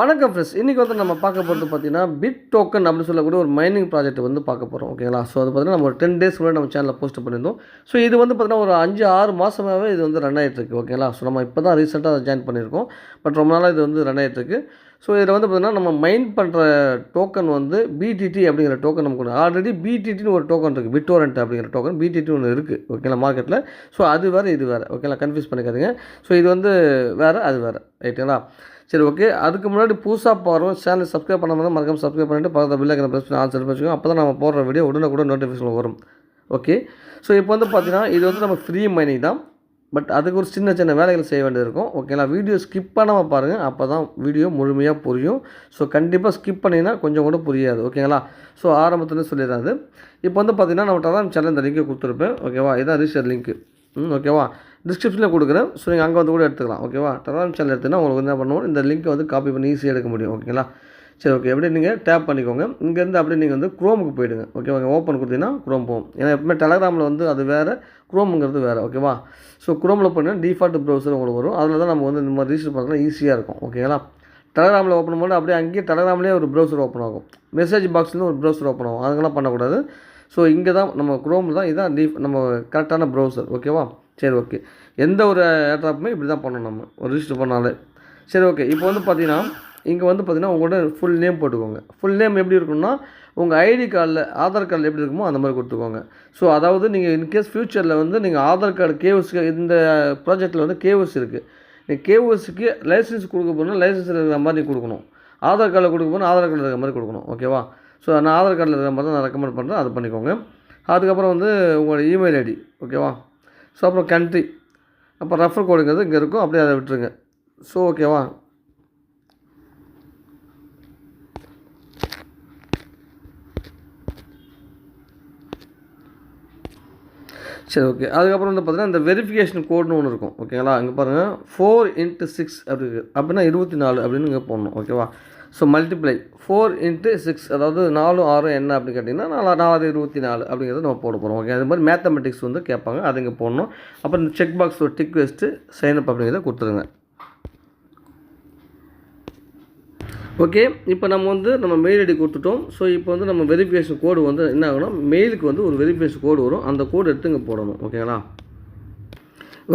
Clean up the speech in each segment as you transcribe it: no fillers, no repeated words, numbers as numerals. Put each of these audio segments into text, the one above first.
வணக்கம் ஃப்ரெண்ட்ஸ். இன்றைக்கி வந்து நம்ம பார்க்க போகிறது பார்த்தீங்கன்னா பிட் டோக்கன் அப்படின்னு சொல்லக்கூடிய ஒரு மைனிங் ப்ராஜெக்ட் வந்து பார்க்க போகிறோம். ஓகேங்களா? ஸோ அது பார்த்தீங்கன்னா நம்ம ஒரு 10 டேஸ் கூட நம்ம சேனலில் போஸ்ட் பண்ணியிருந்தோம். ஸோ இது வந்து பார்த்தீங்கன்னா ஒரு 5-6 மாதமாகவே இது வந்து ரன் ஆகிட்டுருக்கு. ஓகேங்களா? ஸோ நம்ம இப்போ தான் ரீசெண்டாக ஜாயின் பண்ணியிருக்கோம். பட் ரொம்ப நாளாக இது வந்து ரன் ஆகிட்டுருக்கு. ஸோ இதில் வந்து பார்த்தீங்கன்னா நம்ம மைன் பண்ணுற டோக்கன் வந்து பிடிடி அப்படிங்கிற டோக்கன் நமக்கு ஆல்ரெடி பிடிடின்னு ஒரு டோக்கன் இருக்குது. பிட்டோரண்ட் அப்படிங்கிற டோக்கன் பிடிடி ஒன்று இருக்குது. ஓகேங்களா? மார்க்கெட்டில். ஸோ அது வேறு இது வேறு. ஓகேங்களா? கன்ஃபியூஸ் பண்ணிக்காதீங்க. ஸோ இது வந்து வேறு அது வேறு. ரைட்டுங்களா? சரி, ஓகே. அதுக்கு முன்னாடி புதுசாக போகிறோம் சேனல் சப்ஸ்கிரைப் பண்ணாமல் மறக்காம சப்ஸ்கிரைப் பண்ணிவிட்டு பக்கத்தில் பெல் ஐக்கனை ப்ரெஸ் பண்ணி ஆல் செட் வச்சுக்கோங்க. அப்போ தான் நம்ம போடுற வீடியோ உடனுக்குடன் நோட்டிஃபிகேஷன் வரும். ஓகே. ஸோ இப்போ வந்து பார்த்தீங்கன்னா இது வந்து நம்ம ஃப்ரீ மைனிங் தான். பட் அதுக்கு ஒரு சின்ன சின்ன வேலைகள் செய்ய வேண்டியது இருக்கும். ஓகேங்களா? வீடியோ ஸ்கிப் பண்ணாமல் பாருங்கள். அப்போ தான் வீடியோ முழுமையாக புரியும். ஸோ கண்டிப்பாக ஸ்கிப் பண்ணிங்கன்னா கொஞ்சம் கூட புரியாது. ஓகேங்களா? ஸோ ஆரம்பத்துலேருந்து சொல்லிடுறாது. இப்போ வந்து பார்த்தீங்கன்னா நம்ம டெலகிராம் சேனல் இந்த லிங்கை கொடுத்துருப்பேன். ஓகேவா? இதான் ரிஜிஸ்டர் லிங்க்கு. ஓகேவா? டிஸ்கிரிப்ஷனில் கொடுக்குறேன். ஸோ நீங்கள் அங்கே வந்து கூட எடுத்துக்கலாம். ஓகேவா? டெலகிராம் சேனல் எடுத்துன்னா உங்களுக்கு என்ன பண்ணுவோம், இந்த லிங்க்கை வந்து காப்பி பண்ணி ஈஸியாக எடுக்க முடியும். ஓகேங்களா? சரி, ஓகே. எப்படி நீங்கள் டேப் பண்ணிக்கோங்க. இங்கேருந்து அப்படியே நீங்கள் வந்து குரோமுக்கு போயிடுங்க. ஓகேவா? ஓப்பன் கொடுத்தீங்கன்னா குரோம் போகும். ஏன்னா எப்பவுமே டெலகிராமில் வந்து அது வேறு, குரோமுங்கிறது வேறு. ஓகேவா? ஸோ குரோமில் போனால் டிஃபால்ட் ப்ரௌசர் உங்களுக்கு வரும். அதில் தான் நம்ம வந்து இந்த மாதிரி ரிஜிஸ்டர் பண்ணுறது ஈஸியாக இருக்கும். ஓகேங்களா? டெலகிராமில் ஓப்பன் பண்ணால் அப்படியே அங்கேயே டெலகிராம்லேயே ஒரு ப்ரௌசர் ஓப்பன் ஆகும். மெசேஜ் பாக்ஸ்லேருந்து ஒரு ப்ரௌசர் ஓப்பன் ஆகும். அதுங்கெல்லாம் பண்ணக்கூடாது. ஸோ இங்கே தான் நம்ம குரோமில் தான் இதான் நம்ம கரெக்டான ப்ரௌசர். ஓகேவா? சரி, ஓகே. எந்த ஒரு ஏர்ட்ராப்புமே இப்படி தான் பண்ணணும் நம்ம ஒரு ரிஜிஸ்டர் பண்ணாலே. சரி, ஓகே. இப்போ வந்து பார்த்தீங்கன்னா இங்கே வந்து பார்த்தீங்கன்னா உங்களோட ஃபுல் நேம் போட்டுக்கோங்க. ஃபுல் நேம் எப்படி இருக்குன்னா உங்கள் ஐடி கார்டில் ஆதார் கார்டில் எப்படி இருக்குமோ அந்த மாதிரி கொடுத்துக்கோங்க. ஸோ அதாவது நீங்கள் இன்கேஸ் ஃப்யூச்சரில் வந்து நீங்கள் ஆதார் கார்டு கேஒசி இந்த ப்ராஜெக்ட்டில் வந்து கேஒசி இருக்குது. நீங்கள் கேஒசிக்கு லைசன்ஸ் கொடுக்க போனால் லைசன்ஸ் இருக்கிற மாதிரி நீங்கள் கொடுக்கணும். ஆதார் கார்டில் கொடுக்க போனால் ஆதார் கார்டில் இருக்கிற மாதிரி கொடுக்கணும். ஓகேவா? ஸோ நான் ஆதார் கார்டில் இருக்கிற மாதிரி தான் நான் ரெக்கமெண்ட் பண்ணுறேன். அது பண்ணிக்கோங்க. அதுக்கப்புறம் வந்து உங்களோட இமெயில் ஐடி. ஓகேவா? ஸோ அப்புறம் கண்ட்ரி, அப்புறம் ரெஃபர் கோடுங்கிறது இங்கே இருக்கும். அப்படியே அதை விட்டுருங்க. ஸோ ஓகேவா? சரி, ஓகே. அதுக்கப்புறம் வந்து பார்த்தீங்கன்னா இந்த வெரிஃபிகேஷன் கோடுன்னு ஒன்று இருக்கும். ஓகேங்களா? இங்கே பாருங்கள் 4x6 அப்படி இருக்குது. அப்படின்னா 24 அப்படின்னு இங்கே போடணும். ஓகேவா? ஸோ மல்டிப்ளை 4x6 அதாவது 4 6 என்ன அப்படின்னு கேட்டிங்கன்னா 4 24 அப்படிங்கிறது நம்ம போட போகிறோம். ஓகே. அது மாதிரி மேத்தமெட்டிக்ஸ் வந்து கேட்பாங்க. அது இங்கே போடணும். அப்புறம் இந்த செக் பாக்ஸ் ஒரு டிக் வச்சுட்டு சைன் அப் அப்படிங்கிறத கொடுத்துருங்க. ஓகே. இப்போ நம்ம வந்து நம்ம மெயில் ஐடி கொடுத்துட்டோம். ஸோ இப்போ வந்து நம்ம வெரிஃபிகேஷன் கோடு வந்து என்ன ஆகுனா மெயிலுக்கு வந்து ஒரு வெரிஃபிகேஷன் கோடு வரும். அந்த கோடு எடுத்து இங்கே போடணும். ஓகேங்களா?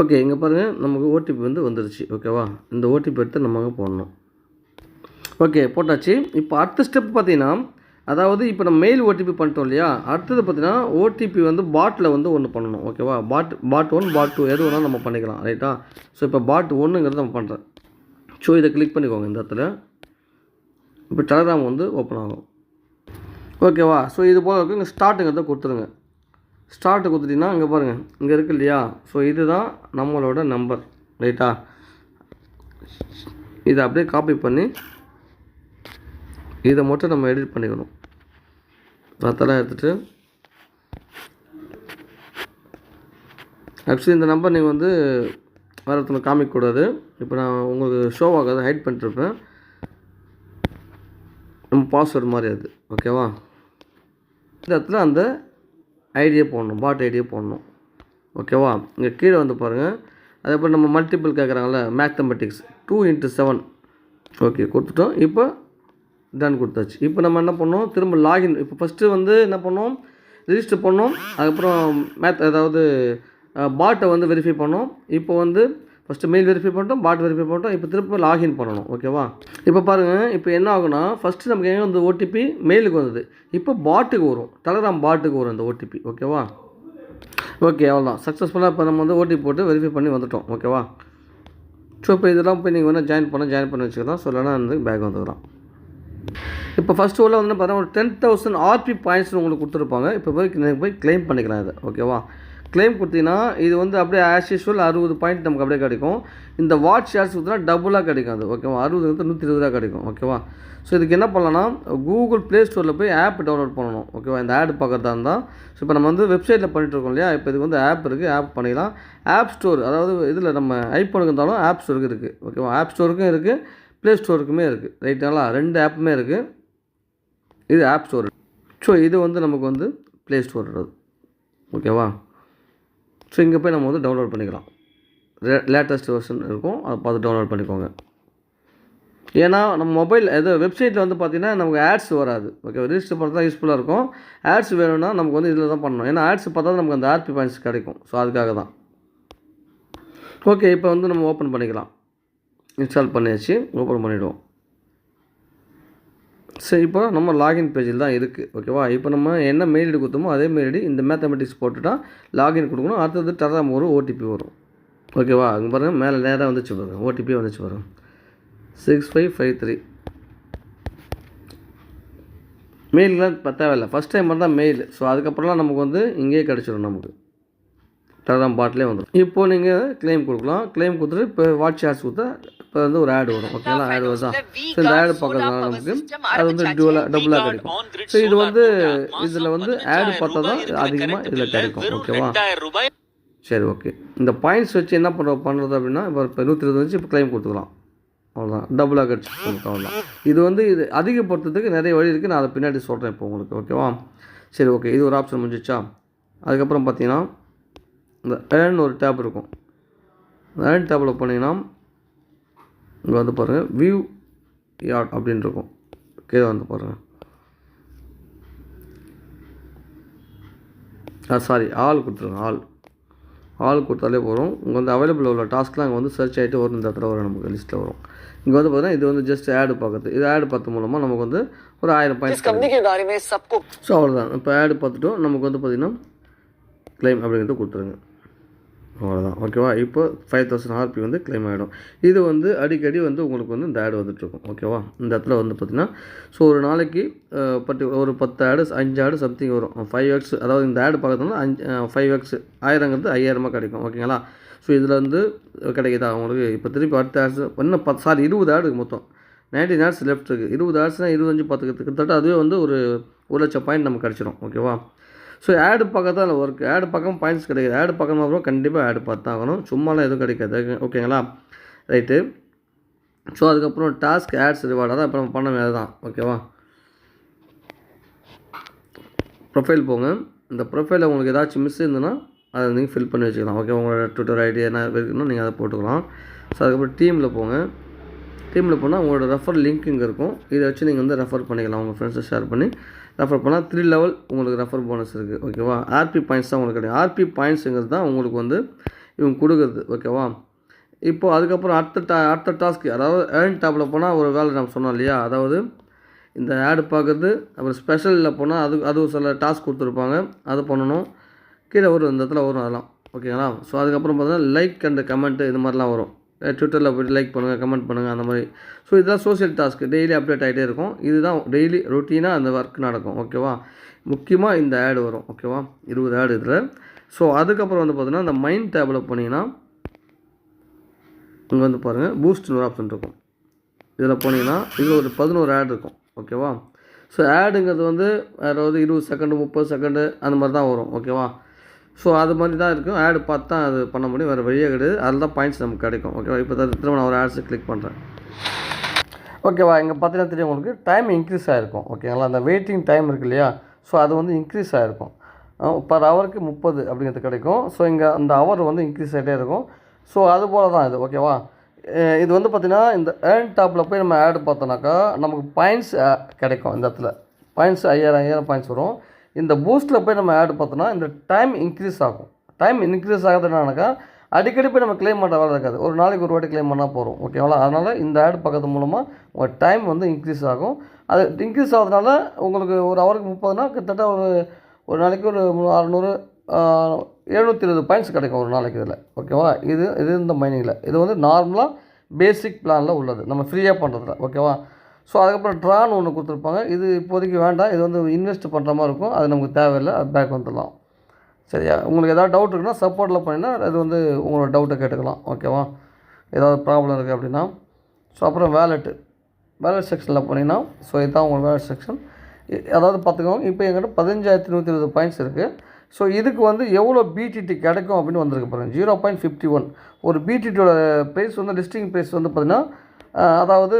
ஓகே. இங்கே பாருங்கள் நமக்கு ஓடிபி வந்து வந்துருச்சு. ஓகேவா? இந்த ஓடிபி எடுத்து நம்ம அங்கே போடணும். ஓகே, போட்டாச்சு. இப்போ அடுத்த ஸ்டெப் பார்த்தீங்கன்னா அதாவது இப்போ நம்ம மெயில் ஓடிபி பண்ணிட்டோம் இல்லையா? அடுத்தது பார்த்தீங்கன்னா ஓடிபி வந்து பாட்டில் வந்து ஒன்று பண்ணணும். ஓகேவா? பாட் 1 பாட் 2 எது வேணாலும் நம்ம பண்ணிக்கலாம். ரைட்டா? ஸோ இப்போ பாட் 1ங்கிறது நம்ம பண்ணுறேன். ஸோ இதை கிளிக் பண்ணிக்கோங்க. இந்த இடத்துல இப்போ டெலகிராம் வந்து ஓப்பன் ஆகும். ஓகேவா? ஸோ இது போல் இருக்குது. இங்கே ஸ்டார்ட்டுங்கிறத கொடுத்துருங்க. ஸ்டார்ட்டு கொடுத்துட்டிங்கன்னா இங்கே பாருங்கள் இங்கே இருக்குது இல்லையா? ஸோ இதுதான் நம்மளோட நம்பர். ரைட்டா? இதை அப்படியே காப்பி பண்ணி இதை மட்டும் நம்ம எடிட் பண்ணிக்கணும். அதெல்லாம் எடுத்துகிட்டு ஆக்சுவலி இந்த நம்பர் நீங்கள் வந்து வேறு ஒருத்தனை காமிக்கக்கூடாது. இப்போ நான் உங்களுக்கு ஷோ ஆகாத ஹைட் பண்ணிட்டுருப்பேன். நம்ம பாஸ்வேர்டு மாதிரி அது. ஓகேவா? இந்த இடத்துல அந்த ஐடியை போடணும். பாட் ஐடியை போடணும். ஓகேவா? இங்கே கீழே வந்து பாருங்கள். அதே போல் நம்ம மல்டிபிள் கேட்குறாங்களே மேத்தமெட்டிக்ஸ் 2x7. ஓகே, கொடுத்துட்டோம். இப்போ டன் கொடுத்தாச்சு. இப்போ நம்ம என்ன பண்ணோம், திரும்ப லாகின். இப்போ ஃபஸ்ட்டு வந்து என்ன பண்ணோம், ரிஜிஸ்டர் பண்ணோம். அதுக்கப்புறம் அதாவது பாட்டை வந்து வெரிஃபை பண்ணோம். இப்போ வந்து ஃபஸ்ட்டு மெயில் வெரிஃபை பண்ணிட்டோம், பாட் வெரிஃபை பண்ணிட்டோம். இப்போ திரும்ப லாகின் பண்ணணும். ஓகேவா? இப்போ பாருங்கள் இப்போ என்ன ஆகுனா ஃபஸ்ட்டு நமக்கு எங்கே வந்து ஓடிபி மெயிலுக்கு வந்தது. இப்போ பாட்டுக்கு வரும், டெலகிராம் பாட்டுக்கு வரும் இந்த ஓடிபி. ஓகேவா? ஓகே, அவ்வளோதான். சக்ஸஸ்ஃபுல்லாக இப்போ நம்ம வந்து ஓடிபி போட்டு வெரிஃபை பண்ணி வந்துட்டோம். ஓகேவா? ஸோ இப்போ இதெல்லாம் போய் நீங்கள் வேணால் ஜாயின் பண்ணி வச்சுக்கலாம். ஸோ இல்லைனா வந்து பேக் வந்துக்கலாம். இப்போ ஃபஸ்ட்டு உள்ள வந்து பார்த்தீங்கன்னா ஒரு 10,000 ஆர்பி பாயிண்ட்ஸ் உங்களுக்கு கொடுத்துருப்பாங்க. இப்போ போய் க்ளைம் பண்ணிக்கலாம் இதை. ஓகேவா? க்ளைம் கொடுத்தீங்கன்னா இது வந்து அப்படியே ஆஸ் யூஷுவல் 60 பாயிண்ட் நமக்கு அப்படியே கிடைக்கும். இந்த வாட் ஷேர்ஸ் கொடுத்தா டபுளாக கிடைக்கும் அது. ஓகேவா? 60 120 கிடைக்கும். ஓகேவா? ஸோ இதுக்கு என்ன பண்ணலாம்னா கூகுள் ப்ளே ஸ்டோரில் போய் ஆப் டவுன்லோட் பண்ணணும். ஓகேவா? இந்த ஆட் பார்க்குறதா இருந்தால் ஸோ இப்போ நம்ம வந்து வெப்சைட்டில் பண்ணிட்டுருக்கோம் இல்லையா? இப்போ இதுக்கு வந்து ஆப் இருக்குது. ஆப் பண்ணிக்கலாம். ஆப் ஸ்டோர் அதாவது இதில் நம்ம ஐஃபோனுக்கு இருந்தாலும் ஆப் ஸ்டோருக்கு இருக்குது. ஓகேவா? ஆப் ஸ்டோருக்கும் இருக்குது, ப்ளே ஸ்டோருக்குமே இருக்குது. ரைட்டுங்களா? 2 ஆப்புமே இருக்குது. இது ஆப் ஸ்டோர். ஸோ இது வந்து நமக்கு வந்து ப்ளே ஸ்டோர். ஓகேவா? ஸோ இங்கே போய் நம்ம வந்து டவுன்லோட் பண்ணிக்கலாம். லேட்டஸ்ட் வெர்ஷன் இருக்கும். அதை பார்த்து டவுன்லோட் பண்ணிக்கோங்க. ஏன்னா நம்ம மொபைல் வெப்சைட்டில் வந்து பார்த்திங்கன்னா நமக்கு ஆட்ஸ் வராது. ஓகே, ரிஜிஸ்டர் பண்ணுறது தான் யூஸ்ஃபுல்லாக இருக்கும். ஆட்ஸ் வேணும்னா நமக்கு வந்து இதில் தான் பண்ணணும். ஏன்னா ஆட்ஸ் பார்த்தா தான் நமக்கு அந்த ஆர்பி பாயிண்ட்ஸ் கிடைக்கும். ஸோ அதுக்காக தான். ஓகே, இப்போ வந்து நம்ம ஓப்பன் பண்ணிக்கலாம். இன்ஸ்டால் பண்ணியாச்சு, ஓப்பன் பண்ணிவிடுவோம். சரி, இப்போ நம்ம லாகின் பேஜில் தான் இருக்குது. ஓகேவா, இப்போ நம்ம என்ன மெயில் ஐடி கொடுத்தோமோ அதே மெயில் ஐடி இந்த மேத்தமெட்டிக்ஸ் போட்டுட்டா லாகின் கொடுக்கணும். அடுத்தது டெர்ராம் ஒரு ஓடிபி வரும். ஓகேவா, அங்கே பாருங்கள் மேலே நேராக வந்துச்சு பாருங்கள், ஓடிபி வந்துச்சு பாருங்கள் 6553. மெயிலெலாம் இப்போ தேவையில்லை, ஃபஸ்ட் டைம் தான் மெயில். ஸோ அதுக்கப்புறம்லாம் நமக்கு வந்து இங்கேயே கிடச்சிடும். நமக்கு டெர்ராம் பாட்லேயே வந்துடும். இப்போது நீங்கள் கிளைம் கொடுக்கலாம். கிளைம் கொடுத்துட்டு இப்போ வாட்ச் ஆட்ஸ் கொடுத்தா இப்போ வந்து ஒரு ஆடு வரும். ஓகேங்களா, ஆடு வருதா? ஸோ இந்த ஆடு பார்க்கறதுனால நமக்கு அது வந்து டபுளாக கிடைக்கும். ஸோ இது வந்து இதில் வந்து ஆடு பார்த்தா தான் அதிகமாக இதில் கிடைக்கும். ஓகேவா, சரி, ஓகே. இந்த பாயிண்ட்ஸ் வச்சு என்ன பண்ணுறது அப்படின்னா, இப்போ 120 வந்துச்சு, இப்போ கிளைம் கொடுத்துக்கலாம். அவ்வளோதான், டபுளாக கிடச்சி அவ்வளோதான். இது வந்து இது அதிகப்படுத்துறதுக்கு நிறைய வழி இருக்குது. நான் அதை பின்னாடி சொல்கிறேன் இப்போ உங்களுக்கு. ஓகேவா, சரி, ஓகே. இது ஒரு ஆப்ஷன் முடிஞ்சிச்சா? அதுக்கப்புறம் பார்த்தீங்கன்னா இந்த ஏர்ன் ஒரு டேப் இருக்கும். ஏர்ன் டேப்பில் போனீங்கன்னா இங்கே வந்து பாருங்கள் வியூ யார்ட் அப்படின்னு இருக்கும். கீழே வந்து பாருங்கள், சாரி, ஆல் கொடுத்துருங்க. ஆல் கொடுத்தாலே போகிறோம். இங்கே வந்து அவைலபிள் உள்ள டாஸ்க்லாம் அங்கே வந்து சர்ச் ஆகிட்டு வரும். இந்த இடத்துல வரும், நமக்கு லிஸ்ட்டில் வரும். இங்கே வந்து பார்த்தீங்கன்னா இது வந்து ஜஸ்ட் ஆடு பார்க்குறது. இது ஆடு பார்த்து மூலமாக நமக்கு வந்து ஒரு 1000 பாயிண்ட்ஸ். ஸோ அவ்வளோதான். இப்போ ஆடு பார்த்துட்டோம். நமக்கு வந்து பார்த்திங்கன்னா கிளைம் அப்படிங்கிறது கொடுத்துருங்க. அவ்வளோதான். ஓகேவா, இப்போ 5000 ஆர்பி வந்து கிளைம் ஆகிடும். இது வந்து அடிக்கடி வந்து உங்களுக்கு வந்து இந்த ஆடு வந்துட்டுருக்கும். ஓகேவா, இந்த இடத்துல வந்து பார்த்திங்கன்னா ஸோ ஒரு நாளைக்கு ஒரு 10 ஆடு 5 ஆடு சம்திங் வரும். 5x, அதாவது இந்த ஆடு பார்க்கறதுனால 5x 1000ங்கிறது 5000 கிடைக்கும். ஓகேங்களா, ஸோ இதில் வந்து கிடைக்குதா உங்களுக்கு? இப்போ திருப்பி அடுத்த ஆட்ஸ் இன்னும் 20 ஆடு மொத்தம் 19 ஆட்ஸ் லெஃப்ட் இருக்குது. 20 ஆட்ஸ்னால் 25 10 கிட்டத்தட்ட அதுவே வந்து ஒரு 1,00,000 பாயிண்ட் நமக்கு கிடச்சிடும். ஓகேவா, ஸோ ஆடு பார்க்க தான் ஒர்க். ஆடு பார்க்காம பாயிண்ட்ஸ் கிடைக்காது. ஆடு பார்க்கணும் அப்புறம் கண்டிப்பாக ஆடு பார்த்து தான் ஆகணும். சும்மாலாம் எதுவும் கிடைக்காது. ஓகேங்களா, ரைட்டு. ஸோ அதுக்கப்புறம் டாஸ்க் ஆட்ஸ் ரிவார்டாக தான் இப்போ நம்ம பண்ண வேலை தான். ஓகேவா, ப்ரொஃபைல் போங்க. இந்த ப்ரொஃபைலில் உங்களுக்கு ஏதாச்சும் மிஸ் இருந்ததுன்னா அதை நீங்கள் ஃபில் பண்ணி வச்சுக்கலாம். ஓகே, உங்களோட ட்விட்டர் ஐடி என்ன இருக்குன்னா நீங்கள் அதை போட்டுக்கலாம். ஸோ அதுக்கப்புறம் டீமில் போங்க. டீமில் போனால் உங்களோட ரெஃபர் லிங்க் இங்கே இருக்கும். இதை வச்சு நீங்கள் வந்து ரெஃபர் பண்ணிக்கலாம். உங்கள் ஃப்ரெண்ட்ஸை ஷேர் பண்ணி ரெஃபர் பண்ணால் 3 லெவல் உங்களுக்கு ரெஃபர் போனஸ் இருக்குது. ஓகேவா, ஆர்பி பாயிண்ட்ஸ் தான் உங்களுக்கு கிடைக்கும். ஆர்பி பாயிண்ட்ஸுங்கிறது தான் உங்களுக்கு வந்து இவங்க கொடுக்குறது. ஓகேவா, இப்போது அதுக்கப்புறம் அடுத்த டாஸ்க்கு, அதாவது ஏர்ன் டேப்பில் போனால் ஒரு வேலை நம்ம சொன்னோம் இல்லையா, அதாவது இந்த ஆடு பார்க்குறது. அப்புறம் ஸ்பெஷலில் போனால் அது சில டாஸ்க் கொடுத்துருப்பாங்க, அது பண்ணணும். கீழே வரும், இந்த இடத்துல வரும் அதெல்லாம். ஓகேங்களா, ஸோ அதுக்கப்புறம் பார்த்தீங்கன்னா லைக் அண்ட் கமெண்ட்டு இது மாதிரிலாம் வரும். ட்விட்டரில் போய்ட்டு லைக் பண்ணுங்கள், கமெண்ட் பண்ணுங்கள், அந்த மாதிரி. ஸோ இதெல்லாம் சோஷியல் டாஸ்க்கு டெய்லி அப்டேட் ஆகிட்டே இருக்கும். இதுதான் டெய்லி ரொட்டீனாக அந்த ஒர்க் நடக்கும். ஓகேவா, முக்கியமாக இந்த ஆடு வரும். ஓகேவா, 20 ஆடு இதில். ஸோ அதுக்கப்புறம் வந்து பார்த்தீங்கன்னா இந்த மைண்ட் டேபில் போனீங்கன்னா இங்கே வந்து பாருங்கள் பூஸ்ட்னு ஒரு ஆப்ஷன் இருக்கும். இதில் போனீங்கன்னா இது ஒரு 11 ஆடு இருக்கும். ஓகேவா, ஸோ ஆடுங்கிறது வந்து அதாவது 20 செகண்டு 30 செகண்டு அந்த மாதிரி தான் வரும். ஓகேவா, ஸோ அது மாதிரி தான் இருக்கும். ஆடு பார்த்து தான் அது பண்ண முடியும், வேறு வழியே கிடையாது. அதில் தான் பாயிண்ட்ஸ் நமக்கு கிடைக்கும். ஓகேவா, இப்போ திரும்ப நான் ஒரு ஆட்ஸை கிளிக் பண்ணுறேன். ஓகேவா, இங்கே பார்த்தீங்கன்னா தெரியும் உங்களுக்கு டைம் இன்க்ரீஸ் ஆகிருக்கும். ஓகேங்களா, அந்த வெயிட்டிங் டைம் இருக்குது இல்லையா, ஸோ அது வந்து இன்க்ரீஸ் ஆகிருக்கும். பர் ஹவருக்கு 30 அப்படிங்கிறது கிடைக்கும். ஸோ இங்கே அந்த ஹவர் வந்து இன்க்ரீஸ் ஆகிட்டே இருக்கும். ஸோ அது போல் தான் இது. ஓகேவா, இது வந்து பார்த்திங்கன்னா இந்த ஏர்ன் டாப்பில் போய் நம்ம ஆடு பார்த்தோன்னாக்கா நமக்கு பாயிண்ட்ஸ் கிடைக்கும். இந்த இடத்துல பாயிண்ட்ஸ் 5000 பாயிண்ட்ஸ் வரும். இந்த பூஸ்ட்டில் போய் நம்ம ஆடு பார்த்தோன்னா இந்த டைம் இன்க்ரீஸ் ஆகும். டைம் இன்க்ரீஸ் ஆகுது என்னன்னாக்கா அடிக்கடி போய் நம்ம கிளைம் பண்ணுற வேலை இருக்காது. ஒரு நாளைக்கு ஒரு வாட்டி கிளைம் பண்ணால் போகிறோம். ஓகேங்களா, அதனால் இந்த ஆடு பார்க்கறது மூலமாக உங்கள் டைம் வந்து இன்க்ரீஸ் ஆகும். அது இன்க்ரீஸ் ஆகிறதுனால உங்களுக்கு ஒரு ஹவருக்கு 30னா கிட்டத்தட்ட ஒரு நாளைக்கு ஒரு 600 720 பாயிண்ட்ஸ் கிடைக்கும் ஒரு நாளைக்கு இதில். ஓகேவா, இது இந்த மைனிங்கில் இது வந்து நார்மலாக பேசிக் பிளானில் உள்ளது, நம்ம ஃப்ரீயாக பண்ணுறதுல. ஓகேவா, ஸோ அதுக்கப்புறம் ட்ரான்னு ஒன்று கொடுத்துருப்பாங்க. இது இப்போதைக்கு வேண்டாம், இது வந்து இன்வெஸ்ட் பண்ணுற மாதிரி இருக்கும். அது நமக்கு தேவையில்லை, அது பேக் வந்துடலாம். சரியா, உங்களுக்கு ஏதாவது டவுட் இருக்குன்னா சப்போர்ட்டில் பண்ணிங்கன்னா அது வந்து உங்களோட டவுட்டை கேட்டுக்கலாம். ஓகேவா, ஏதாவது ப்ராப்ளம் இருக்குது அப்படின்னா. ஸோ அப்புறம் வேலெட் செக்ஷனில் போனீங்கன்னா ஸோ இதுதான் உங்களோட வேலெட் செக்ஷன். அதாவது பார்த்துக்கோங்க, இப்போ எங்கிட்ட 15120 பாயிண்ட்ஸ் இருக்குது. ஸோ இதுக்கு வந்து எவ்வளோ பிடிடி கிடைக்கும் அப்படின்னு வந்திருக்கு பாருங்கள், 0.51. ஒரு பிடிடியோட ப்ரைஸ் வந்து லிஸ்டிங் ப்ரைஸ் வந்து பார்த்திங்கன்னா அதாவது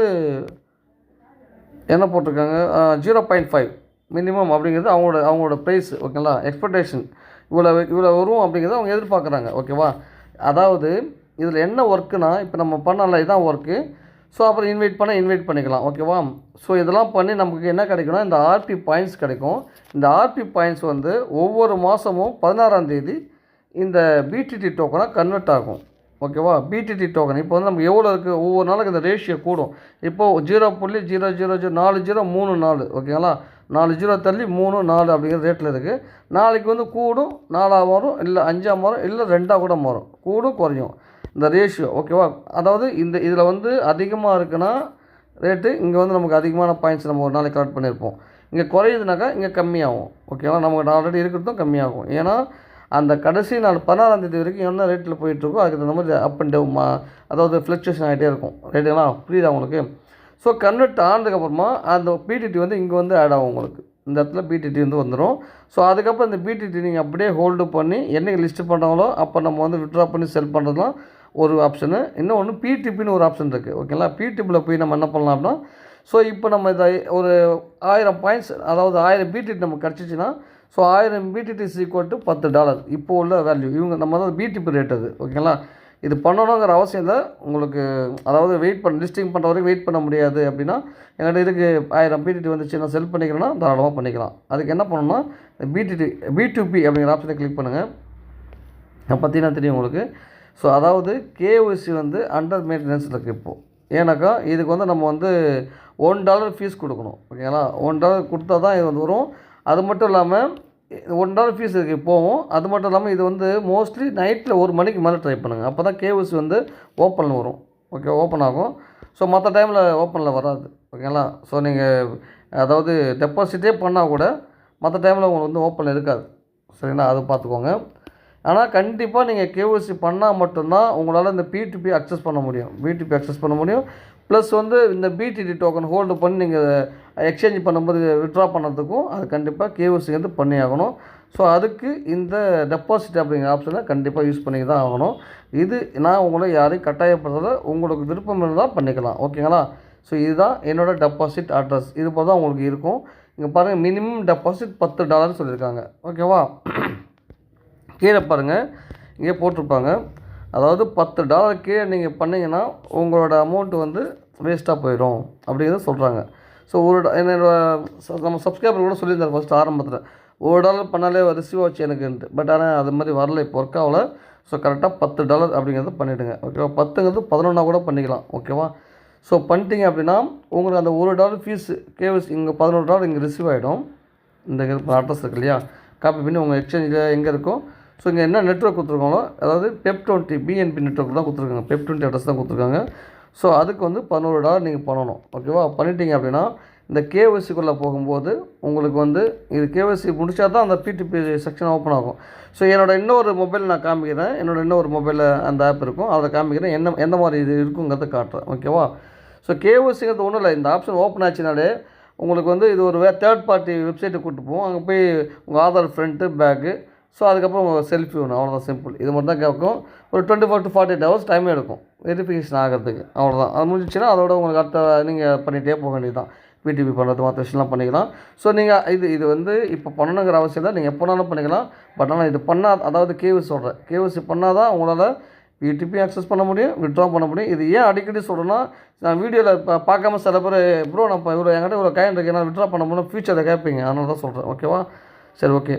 என்ன போட்டிருக்காங்க 0.5 மினிமம் அப்படிங்கிறது அவங்களோட ப்ரைஸ். ஓகேங்களா, எக்ஸ்பெக்டேஷன் இவ்வளோ வரும் அப்படிங்கிறத அவங்க எதிர்பார்க்குறாங்க. ஓகேவா, அதாவது இதில் என்ன ஒர்க்குனா இப்போ நம்ம பண்ணல இதுதான் ஒர்க்கு. ஸோ அப்புறம் இன்வைட் பண்ணிக்கலாம். ஓகேவா? ஸோ இதெல்லாம் பண்ணி நமக்கு என்ன கிடைக்கும்னா இந்த ஆர்பி பாயிண்ட்ஸ் கிடைக்கும். இந்த ஆர்பி பாயிண்ட்ஸ் வந்து ஒவ்வொரு மாதமும் 16ஆம் தேதி இந்த பிடிடி டோக்கனாக கன்வெர்ட் ஆகும். ஓகேவா? பிடிடி டோக்கன் இப்போ வந்து நமக்கு எவ்வளோ இருக்குது, ஒவ்வொரு நாளுக்கு இந்த ரேஷியோ கூடும். இப்போது 0.000434 ஓகேங்களா? 4 ஜீரோ தள்ளி 3 4 அப்படிங்கிற ரேட்டில் இருக்குது. நாளைக்கு வந்து கூடும், 4ஆக மாறும், இல்லை 5ஆக மாறும், இல்லை 2ஆக கூட மாறும். கூடும் குறையும் இந்த ரேஷியோ. ஓகேவா? அதாவது இதில் வந்து அதிகமாக இருக்குன்னா ரேட்டு, இங்கே வந்து நமக்கு அதிகமான பாயிண்ட்ஸ் நம்ம ஒரு நாளைக்கு கலெக்ட் பண்ணியிருப்போம். இங்கே குறையுதுனாக்கா இங்கே கம்மியாகும். ஓகேவா? நமக்கு ஆல்ரெடி இருக்கிறதும் கம்மியாகும். ஏன்னா அந்த கடைசி நாள் 16ஆம் தேதி வரைக்கும் என்ன ரேட்டில் போயிட்டுருக்கோ அதுக்கு தகுந்த மாதிரி அப் அண்ட் டவுன் அதாவது ஃப்ளக்சுவேஷன் ஆகிட்டே இருக்கும். ரைட்டுங்களா? புரியுதா உங்களுக்கு? ஸோ கன்வெர்ட் ஆனதுக்கப்புறமா அந்த பிடிடி வந்து இங்கே வந்து ஆட் ஆகும் உங்களுக்கு. இந்த இடத்துல பிடிடி வந்து வந்துடும். ஸோ அதுக்கப்புறம் இந்த பிடிடி நீங்கள் அப்படியே ஹோல்டு பண்ணி என்றைக்கு லிஸ்ட்டு பண்ணுறாங்களோ அப்போ நம்ம வந்து விட்ரா பண்ணி செல் பண்ணுறதுலாம் ஒரு ஆப்ஷனு. இன்னொன்று பிடிபின்னு ஒரு ஆப்ஷன் இருக்குது. ஓகேங்களா? பிடிபியில் போய் நம்ம என்ன பண்ணலாம் அப்படின்னா, ஸோ இப்போ நம்ம இதை ஒரு 1000 பாயிண்ட்ஸ், அதாவது 1000 பிடிடி நமக்கு கிடச்சிச்சின்னா, so 1000 BTT is equal to $10 இப்போ உள்ள வேல்யூ. இவங்க நம்ம தான் பிடிபி ரேட் அது. ஓகேங்களா? இது பண்ணணுங்கிற அவசியம் இல்லை உங்களுக்கு. அதாவது லிஸ்டிங் பண்ணுற வரைக்கும் வெயிட் பண்ண முடியாது அப்படின்னா, என்கிட்ட இருக்குது 1000 பிடிடி வந்துச்சு நான் செல் பண்ணிக்கிறேன்னா தாராளமாக பண்ணிக்கலாம். அதுக்கு என்ன பண்ணணும்னா B2P அப்படிங்கிற ஆப்ஷனை கிளிக் பண்ணுங்கள். பார்த்தீங்கன்னா தெரியும் உங்களுக்கு. ஸோ அதாவது KYC வந்து அண்டர் மெயின்டெனன்ஸில் இருக்குது இப்போது. ஏன்னாக்கா இதுக்கு வந்து நம்ம வந்து $1 ஃபீஸ் கொடுக்கணும். ஓகேங்களா? $1 கொடுத்தா தான் இது வந்து வரும். அது மட்டும் இல்லாமல் $1 ஃபீஸ் இருக்குது போகும். அது மட்டும் இல்லாமல் இது வந்து மோஸ்ட்லி நைட்டில் 1 மணிக்கு மேலே ட்ரை பண்ணுங்கள். அப்போ தான் KYC வந்து ஓப்பனில் வரும். ஓகே, ஓப்பன் ஆகும். ஸோ மற்ற டைமில் ஓப்பனில் வராது. ஓகேங்களா? ஸோ நீங்கள் அதாவது டெபாசிட்டே பண்ணால் கூட மற்ற டைமில் உங்களுக்கு வந்து ஓப்பனில் இருக்காது. சரிங்களா? அது பார்த்துக்கோங்க. ஆனால் கண்டிப்பாக நீங்கள் KYC பண்ணால் மட்டும்தான் உங்களால் இந்த P2P அக்சஸ் பண்ண முடியும். B2P அக்சஸ் பண்ண முடியும். ப்ளஸ் வந்து இந்த பிடிடி டோக்கன் ஹோல்டு பண்ணி நீங்கள் எக்ஸ்சேஞ்ச் பண்ணும்போது விட்ரா பண்ணுறதுக்கும் அது கண்டிப்பாக KYC வந்து பண்ணி ஆகணும். ஸோ அதுக்கு இந்த டெபாசிட் அப்படிங்கிற ஆப்ஷனை கண்டிப்பாக யூஸ் பண்ணி தான் ஆகணும். இது நான் உங்களை யாரையும் கட்டாயப்படுறத உங்களுக்கு விருப்பம் இருந்தால் பண்ணிக்கலாம். ஓகேங்களா? ஸோ இதுதான் என்னோடய டெபாசிட் அட்ரஸ். இது போல் தான் உங்களுக்கு இருக்கும். இங்கே பாருங்கள், மினிமம் டெபாசிட் $10 சொல்லியிருக்காங்க. ஓகேவா? கீழே பாருங்கள், இங்கே போட்டிருப்பாங்க. அதாவது $10 கீழே நீங்கள் பண்ணிங்கன்னா உங்களோட அமௌண்ட்டு வந்து வேஸ்ட்டாக போயிடும் அப்படிங்கிறத சொல்கிறாங்க. ஸோ நம்ம சப்ஸ்கிரைபர் கூட சொல்லியிருந்தார் ஃபஸ்ட்டு ஆரம்பத்தில், $1 பண்ணாலே ரிசீவ் ஆச்சு எனக்குன்ட்டு. பட் ஆனால் அது மாதிரி வரல, இப்போ ஒர்க் ஆகலை. ஸோ கரெக்டாக $10 அப்படிங்கிறத பண்ணிவிடுங்க. ஓகேவா? 10ங்கிறது 11 கூட பண்ணிக்கலாம். ஓகேவா? ஸோ பண்ணிட்டீங்க அப்படின்னா உங்களுக்கு அந்த $1 ஃபீஸு KYC இங்கே $11 இங்கே ரிசீவ் ஆகிடும். இந்த அட்ரஸ் இருக்கு இல்லையா, காப்பி பண்ணி உங்கள் எக்ஸ்சேஞ்சில் எங்கே இருக்கோ, ஸோ இங்கே என்ன நெட்வொர்க் கொடுத்துருக்காங்களோ, அதாவது PEP20 BNB நெட்வொர்க் தான் கொடுத்துருக்காங்க. PEP20 அட்ரஸ் தான் கொடுத்துருக்காங்க. ஸோ அதுக்கு வந்து $11 நீங்கள் பண்ணணும். ஓகேவா? பண்ணிட்டீங்க அப்படின்னா இந்த KYCக்குள்ளே போகும்போது உங்களுக்கு வந்து இது KYC முடிச்சா தான் அந்த P2P செக்ஷன் ஓப்பன் ஆகும். ஸோ என்னோடய இன்னொரு மொபைல் நான் காமிக்கிறேன். என்னோடய இன்னொரு மொபைலில் அந்த ஆப் இருக்கும், அதை காமிக்கிறேன். எந்த மாதிரி இது இருக்குங்கிறத காட்டுறேன். ஓகேவா? ஸோ KYCங்கிறது ஒன்றும் இல்லை. இந்த ஆப்ஷன் ஓப்பன் ஆச்சுனாலே உங்களுக்கு வந்து இது ஒரு தேர்ட் பார்ட்டி வெப்சைட்டை கூப்பிட்டு போவோம். அங்கே போய் உங்கள் ஆதார் ஃப்ரண்ட்டு பேக்கு, ஸோ அதுக்கப்புறம் உங்கள் செல்ஃபி ஒன்று, அவ்வளோதான், சிம்பிள். இது மட்டும் தான் கேட்கும். ஒரு 24 to 48 ஹவர்ஸ் டைம் எடுக்கும் வெரிஃபிகேஷன் ஆகிறதுக்கு. அவ்வளோதான். அது முடிஞ்சிச்சுன்னா அதோட உங்களுக்கு அடுத்த நீங்கள் பண்ணிகிட்டே போக வேண்டியது தான். PTP பண்ணுறது மற்ற விஷயம்லாம் பண்ணிக்கலாம். ஸோ நீங்கள் இது வந்து இப்போ பண்ணணுங்கிற அவசியம் தான். நீங்கள் எப்போனாலும் பண்ணிக்கலாம். பட் ஆனால் இது பண்ணால், அதாவது KYC சொல்கிறேன், KYC பண்ணால் தான் உங்களால் PTP அக்சஸ் பண்ண முடியும், விட்ரா பண்ண முடியும். இது ஏன் அடிக்கடி சொல்கிறேன்னா, நான் வீடியோவில் இப்போ பார்க்காம சில பேர் ப்ரோ நான் இப்போ இவ்வளோ என்கிட்ட இவ்வளோ காயின் இருக்குது, நான் விட்ரா பண்ண முடியும் ஃபியூச்சரில் கேட்பீங்க. அதனால தான் சொல்கிறேன். ஓகேவா? சரி, ஓகே.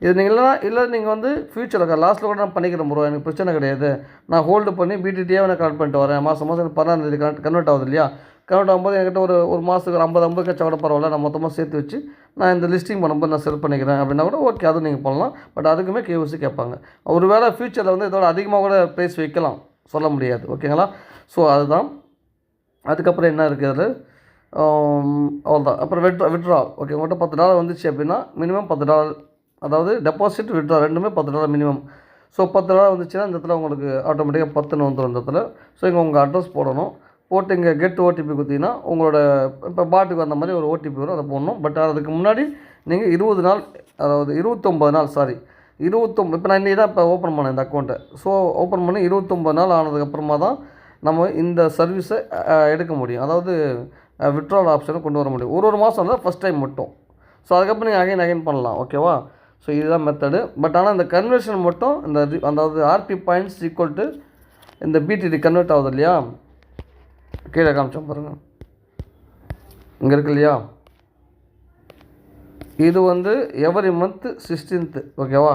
இது நீங்கள் இல்லை நீங்கள் வந்து ஃபியூச்சரில் லாஸ்ட்டில் கூட நான் பண்ணிக்கிறேன் ப்ரோ, எனக்கு பிரச்சனை கிடையாது, நான் ஹோல்டு பண்ணி BTTயாக நான் கலெக்ட் பண்ணிட்டு வரேன், மாதம் 16ஆம் தேதி கன்வெர்ட் ஆகுது இல்லையா, கன்வெர்ட் ஆகும்போது என்கிட்ட ஒரு மாதத்துக்கு 50 கச்சா கூட பரவாயில்ல, நான் மொத்தமாக சேர்த்து வச்சு நான் இந்த லிஸ்டிங் பண்ணும்போது நான் செல் பண்ணிக்கிறேன் அப்படின்னா கூட ஓகே, அதுவும் நீங்கள் பண்ணலாம். பட் அதுக்குமே KYC கேட்பாங்க. ஒரு வேளை ஃபியூச்சரில் வந்து இதோட அதிகமாக கூட ப்ரைஸ் வைக்கலாம், சொல்ல முடியாது. ஓகேங்களா? ஸோ அதுதான். அதுக்கப்புறம் என்ன இருக்குது அது, அவ்வளோதான். அப்புறம் விட்ரா. ஓகே, உங்கள்கிட்ட $10 வந்துச்சு அப்படின்னா மினிமம் $10, அதாவது டெபாசிட் விட்ரா ரெண்டுமே $10 மினிமம். ஸோ $10 வந்துச்சுன்னா இந்த இடத்துல உங்களுக்கு ஆட்டோமேட்டிக்காக 10ன்னு வந்துடும் இந்த இடத்துல. ஸோ இங்கே உங்கள் அட்ரஸ் போடணும். போட்டு இங்கே கெட் OTP கொடுத்தீங்கன்னா உங்களோட இப்போ பாட்டுக்கு வந்த மாதிரி ஒரு OTP வரும், அதை போடணும். பட் அதுக்கு முன்னாடி நீங்கள் 20 நாள், அதாவது 29 நாள், சாரி 29, இப்போ நான் இன்றைக்கி தான் இப்போ ஓப்பன் பண்ணேன் இந்த அக்கௌண்ட்டை. ஸோ ஓப்பன் பண்ணி 29 நாள் ஆனதுக்கப்புறமா தான் நம்ம இந்த சர்வீஸை எடுக்க முடியும், அதாவது விட்ரால் ஆப்ஷனை கொண்டு வர முடியும். ஒரு மாதம் தான் ஃபஸ்ட் டைம் மட்டும். ஸோ அதுக்கப்புறம் நீங்கள் அகைன் பண்ணலாம். ஓகேவா? ஸோ இதுதான் மெத்தடு. பட் ஆனால் இந்த கன்வர்ஷன் மட்டும் அதாவது RP பாயிண்ட்ஸ் ஈக்குவல் டு இந்த BTD கன்வெர்ட் ஆகுது இல்லையா, கீழே காமிச்சோம் பாருங்கள், இங்கே இருக்கு இல்லையா, இது வந்து எவரி மந்த்து 16th ஓகேவா,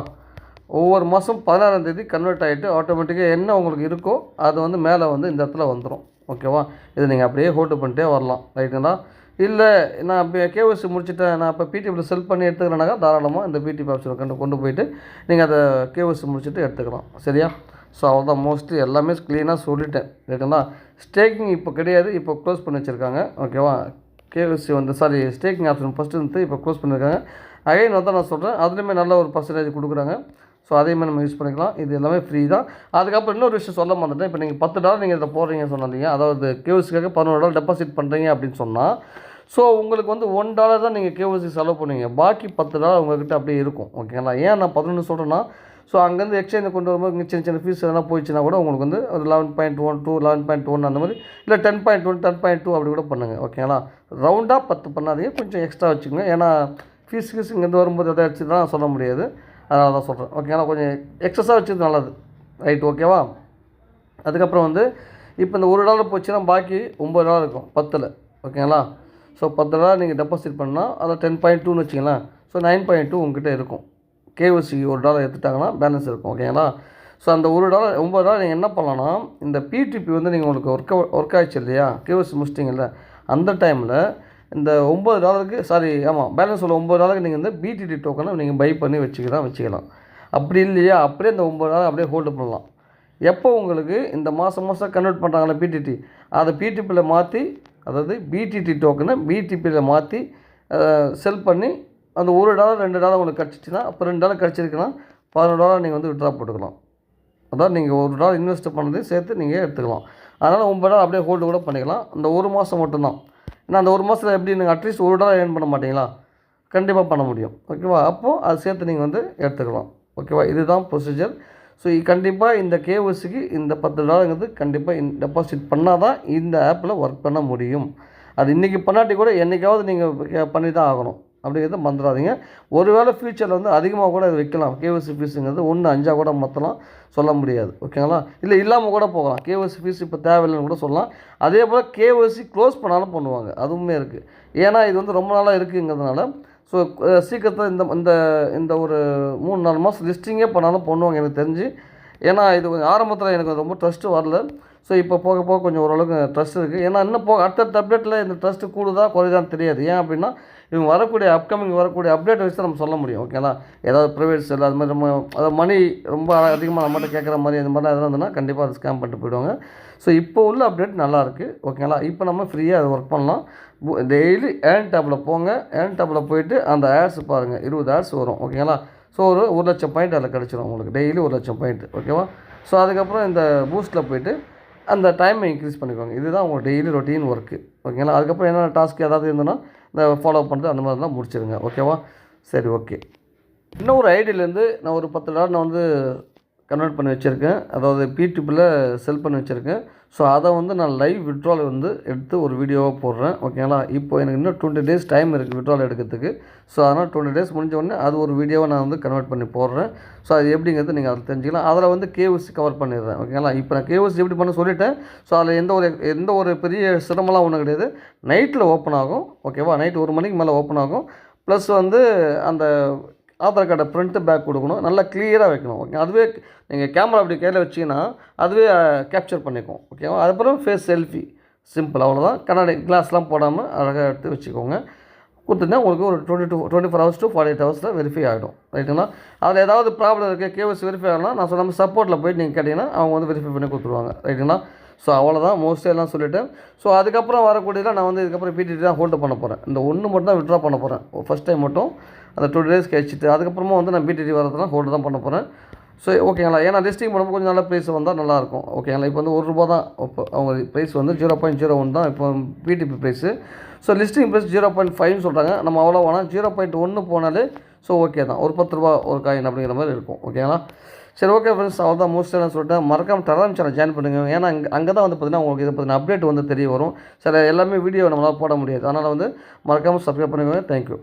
ஒவ்வொரு மாதம் 16ஆம் தேதி கன்வெர்ட் ஆகிட்டு ஆட்டோமேட்டிக்காக என்ன உங்களுக்கு இருக்கோ அது வந்து மேலே வந்து இந்த இடத்துல வந்துடும் ஓகேவா. இதை நீங்கள் அப்படியே ஹோல்டு பண்ணிட்டே வரலாம் ரைட்டுங்களா. இல்லை நான் இப்போ கேஒய்சி முடிச்சுட்டேன், நான் இப்போ பிடிபியில் செல் பண்ணி எடுத்துக்கிறேன்னாக்கா தாராளமாக இந்த பிடிபி ஆப்ஷனை கொண்டு போயிட்டு நீங்கள் அதை கேஒய்சி முடிச்சுட்டு எடுத்துக்கலாம் சரியா. ஸோ அவ்வளோதான், மோஸ்ட்லி எல்லாமே க்ளீனாக சொல்லிட்டேன் ரைட்டுங்களா. ஸ்டேக்கிங் இப்போ கிடையாது, இப்போ க்ளோஸ் பண்ணி வச்சுருக்காங்க ஓகேவா. கேஒய்சி வந்து ஸ்டேக்கிங் ஆப்ஷன் ஃபஸ்ட்டு இருந்து இப்போ க்ளோஸ் பண்ணியிருக்காங்க. அகைன் வந்து நான் சொல்கிறேன், அதுலேயுமே நல்ல ஒரு பர்சன்டேஜ் கொடுக்குறாங்க. ஸோ அதையுமே நம்ம யூஸ் பண்ணிக்கலாம், இது எல்லாமே ஃப்ரீ தான். அதுக்கப்புறம் இன்னொரு விஷயம் சொல்ல மாட்டேன், இப்போ நீங்கள் $10 நீங்கள் இதில் போடுறீங்கன்னு சொன்னீங்க, அதாவது கேஒய்சிக்காக $11 டெபாசிட் பண்ணுறீங்க அப்படின்னு சொன்னால், ஸோ உங்களுக்கு வந்து $1 தான் நீங்கள் கேஒய்சி செலவு பண்ணுவீங்க, பாக்கி $10 உங்கள்கிட்ட அப்படியே இருக்கும் ஓகேங்களா. ஏன் நான் 11 சொல்கிறேன்னா, ஸோ அங்கேருந்து எக்ஸ்சேஞ்சை கொண்டு வரும்போது இங்கே சின்ன சின்ன ஃபீஸ் எதனா போயிடுச்சுன்னா கூட உங்களுக்கு வந்து ஒரு 11.12 11.1 அந்த மாதிரி, இல்லை 10.1 10.2 அப்படி கூட பண்ணுங்கள் ஓகேங்களா. ரவுண்டாக 10 பண்ணாதீங்க, கொஞ்சம் எக்ஸ்ட்ரா வச்சுக்கோங்க, ஏன்னா ஃபீஸ் இங்கேருந்து வரும்போது எதாவது தான் சொல்ல முடியாது, அதனால தான் சொல்கிறேன் ஓகேங்களா. கொஞ்சம் எக்ஸஸாக வச்சது நல்லது ரைட் ஓகேவா. அதுக்கப்புறம் வந்து இப்போ இந்த $1 போச்சுன்னா பாக்கி $9 இருக்கும் 10ல் ஓகேங்களா. ஸோ $10 நீங்கள் டெபாசிட் பண்ணால் அதில் 10.2ன்னு வச்சிங்களேன், ஸோ 9.2 உங்ககிட்ட இருக்கும். கேஒய்சி $1 எடுத்துட்டாங்கன்னா பேலன்ஸ் இருக்கும் ஓகேங்களா. ஸோ அந்த $1 $9 நீங்கள் என்ன பண்ணலான்னா, இந்த பிடிபி வந்து நீங்கள் உங்களுக்கு ஒர்க் ஆகிடுச்சு இல்லையா, கேஒய்சி முடிச்சிட்டிங்கல்ல, அந்த டைமில் இந்த $9க்கு பேலன்ஸ் உள்ள $9க்கு நீங்கள் வந்து பிடிடி டோக்கனை நீங்கள் பை பண்ணி வச்சுக்கலாம். அப்படி இல்லையா, அப்படியே இந்த $9 அப்படியே ஹோல்டு பண்ணலாம். எப்போ உங்களுக்கு இந்த மாதம் கன்வெர்ட் பண்ணுறாங்களே பிடிடி, அதை பிடிபியில் மாற்றி, அதாவது பிடிடி டோக்கனை பிடிபியில் மாற்றி செல் பண்ணி அந்த $1 $2 உங்களுக்கு கிடச்சிச்சின்னா, அப்போ $2 கிடச்சிருக்குன்னா $11 நீங்கள் வந்து விட்ரா போட்டுக்கலாம். அதாவது நீங்கள் $1 இன்வெஸ்ட் பண்ணதையும் சேர்த்து நீங்கள் எடுத்துக்கலாம். அதனால் $9 அப்படியே ஹோல்டு கூட பண்ணிக்கலாம், இந்த ஒரு மாதம் மட்டும்தான். ஏன்னா அந்த ஒரு மாதத்தில் எப்படி நீங்கள் அட்லீஸ்ட் $1 ஏர்ன் பண்ண மாட்டீங்களா, கண்டிப்பாக பண்ண முடியும் ஓகேவா. அப்போது அது சேர்த்து நீங்கள் வந்து எடுத்துக்கலாம் ஓகேவா. இதுதான் ப்ரொசீஜர். ஸோ கண்டிப்பாக இந்த கேஒய்சிக்கு இந்த $10 கண்டிப்பாக டெபாசிட் பண்ணால் தான் இந்த ஆப்பில் ஒர்க் பண்ண முடியும். அது இன்றைக்கி பண்ணாட்டி கூட என்றைக்காவது நீங்கள் பண்ணி தான் ஆகணும் அப்படிங்கிறத மறந்துடாதீங்க. ஒருவேளை ஃப்யூச்சரில் வந்து அதிகமாக கூட இது வைக்கலாம், கேஒய்சி ஃபீஸுங்கிறது 1.5 கூட மற்றலாம் சொல்ல முடியாது ஓகேங்களா. இல்லை இல்லாமல் கூட போகலாம், கேஒய்சி ஃபீஸ் இப்போ தேவையில்லைன்னு கூட சொல்லலாம். அதே போல் கேஒய்சி க்ளோஸ் பண்ணாலும் பண்ணுவாங்க, அதுவுமே இருக்குது. ஏன்னா இது வந்து ரொம்ப நாளாக இருக்குங்கிறதுனால ஸோ சீக்கிரத்தில் இந்த இந்த ஒரு 3-4 மாதம் லிஸ்டிங்கே பண்ணாலும் பண்ணுவாங்க எனக்கு தெரிஞ்சு. ஏன்னா இது கொஞ்சம் ஆரம்பத்தில் எனக்கு ரொம்ப ட்ரஸ்ட்டு வரல, ஸோ இப்போ போக போக கொஞ்சம் ஓரளவுக்கு ட்ரஸ்ட் இருக்குது. ஏன்னா இன்னும் அடுத்த அப்டேட்டில் இந்த ட்ரஸ்ட்டு கூடுதா குறைதான்னு தெரியாது. ஏன் அப்படின்னா இவங்க வரக்கூடிய அப்டேட் வச்சு தான் நம்ம சொல்ல முடியும் ஓகேங்களா. ஏதாவது ப்ரைவேட் செல் அது மாதிரி நம்ம அதாவது மணி ரொம்ப அதிகமாக நம்மகிட்ட கேட்குற மாதிரி இந்த மாதிரிலாம் எதாவது இருந்ததுன்னா கண்டிப்பாக அதை ஸ்கேம் பண்ணிட்டு போயிடுவாங்க. ஸோ இப்போ உள்ள அப்டேட் நல்லாயிருக்கு ஓகேங்களா. இப்போ நம்ம ஃப்ரீயாக அதை ஒர்க் பண்ணலாம். டெய்லி ஏர்ன் டேப்பில் போங்க, ஏர்ன் டேப்பில் போயிட்டு அந்த ஆட்ஸ் பாருங்கள், 20 ஆட்ஸ் வரும் ஓகேங்களா. ஸோ ஒரு 1,00,000 பாயிண்ட் அதில் கிடச்சிரும் உங்களுக்கு, டெய்லி 1,00,000 பாயிண்ட் ஓகேவா. ஸோ அதுக்கப்புறம் இந்த பூஸ்ட்டில் போய்ட்டு அந்த டைமை இன்க்ரீஸ் பண்ணிக்கோங்க. இதுதான் உங்கள் டெய்லி ரொட்டீன் ஒர்க்கு ஓகேங்களா. அதுக்கப்புறம் என்னென்ன டாஸ்க் ஏதாவது இருந்ததுன்னா இந்த ஃபாலோ பண்ணுறது அந்த மாதிரிலாம் முடிச்சிடுங்க ஓகேவா. சரி ஓகே. இன்னும் ஒரு ஐடியிலேருந்து நான் ஒரு $10 நான் வந்து கன்வெர்ட் பண்ணி வச்சுருக்கேன், அதாவது பிடிபியில் செல் பண்ணி வச்சுருக்கேன். ஸோ அதை வந்து நான் லைவ் விட்ரால் வந்து எடுத்து ஒரு வீடியோவாக போடுறேன் ஓகேங்களா. இப்போ எனக்கு இன்னும் 20 days டைம் இருக்குது விட்ரால் எடுக்கிறதுக்கு. ஸோ அதனால் 20 days முடிஞ்ச உடனே அது ஒரு வீடியோவை நான் வந்து கன்வெர்ட் பண்ணி போடுறேன். ஸோ அது எப்படிங்கிறது நீங்கள் அதில் தெரிஞ்சுக்கலாம். அதில் வந்து கேஒய்சி கவர் பண்ணிடுறேன் ஓகேங்களா. இப்போ நான் கேஒய்சி எப்படி பண்ண சொல்லிட்டேன். ஸோ அதில் எந்த ஒரு பெரிய சிரமம்லாம் ஒன்றும் கிடையாது. நைட்டில் ஓப்பன் ஆகும் ஓகேவா, நைட்டு 1 மணிக்கு மேலே ஓப்பன் ஆகும். ப்ளஸ் வந்து அந்த ஆதார் கார்டை ஃப்ரண்ட்டு பேக் கொடுக்கணும், நல்லா கிளியராக வைக்கணும் ஓகே. அதுவே நீங்கள் கேமரா அப்படி கையில் வச்சிங்கன்னா அதுவே கேப்சர் பண்ணிக்கும் ஓகேவா. அதுக்கப்புறம் ஃபேஸ் செல்ஃபி, சிம்பிள் அவ்வளோதான். கண்ணாடி கிளாஸ்லாம் போடாமல் அழகாக எடுத்து வச்சுக்கோங்க. கொடுத்துட்டா உங்களுக்கு ஒரு 24 hours to 48 hours வெரிஃபை ஆகிடும் ரைட்டுங்களா. அதில் ஏதாவது ப்ராப்ளம் இருக்குது, கேஒய்சி வெரிஃபை ஆகலாம், நான் சொன்ன சப்போர்ட்டில் போய்ட்டு நீங்கள் கேட்டிங்கன்னா அவங்க வந்து வெரிஃபை பண்ணி கொடுத்துருவாங்க ரைட்டுங்களா. ஸோ அவ்வளோதான், மோஸ்ட்லி எல்லாம் சொல்லிவிட்டேன். ஸோ அதுக்கப்புறம் வரக்கூடியதான் நான் வந்து இதுக்கப்புறம் பிடிடி தான் ஹோல்டு பண்ண போகிறேன். இந்த ஒன்று மட்டும் தான் விட்ரா பண்ண போகிறேன் ஃபஸ்ட் டைம் மட்டும், அந்த 20 days கழிச்சிட்டு அதுக்கப்புறமா வந்து நான் பிடிடி வரதெல்லாம் ஹோல்டு தான் பண்ண போகிறேன். ஸோ ஓகேங்களா. ஏன்னா லிஸ்டிங் பண்ணும்போது கொஞ்சம் நல்ல ப்ரைஸ் வந்தால் நல்லாயிருக்கும் ஓகேங்களா. இப்போ வந்து ₹1 தான், இப்போ அவங்க ப்ரைஸ் வந்து 0.01 தான் இப்போ BTP price. So listing price 0.5ன்னு சொல்கிறாங்க. நம்ம அவ்வளோ வேணாம், 0.1 போனாலே ஸோ ஓகே தான், ஒரு ₹10 ஒரு காயின் அப்படிங்கிற மாதிரி இருக்கும் ஓகேங்களா. சரி ஓகே ஃப்ரெண்ட்ஸ், அவ்வளோ தான் மோஸ்ட்லி நான் சொல்லிட்டேன். மறக்காமல் டெலகிராம் சேனல் ஜாயின் பண்ணுங்கள். ஏன்னா அங்கே தான் வந்து பார்த்திங்கன்னா உங்களுக்கு இதை பற்றின அப்டேட் வந்து தெரிய வரும். சில எல்லாமே வீடியோ நம்மளால் போட முடியாது, அதனால் வந்து மறக்காமல் சப்ஸ்கிரைப் பண்ணுங்கள். தேங்க்யூ.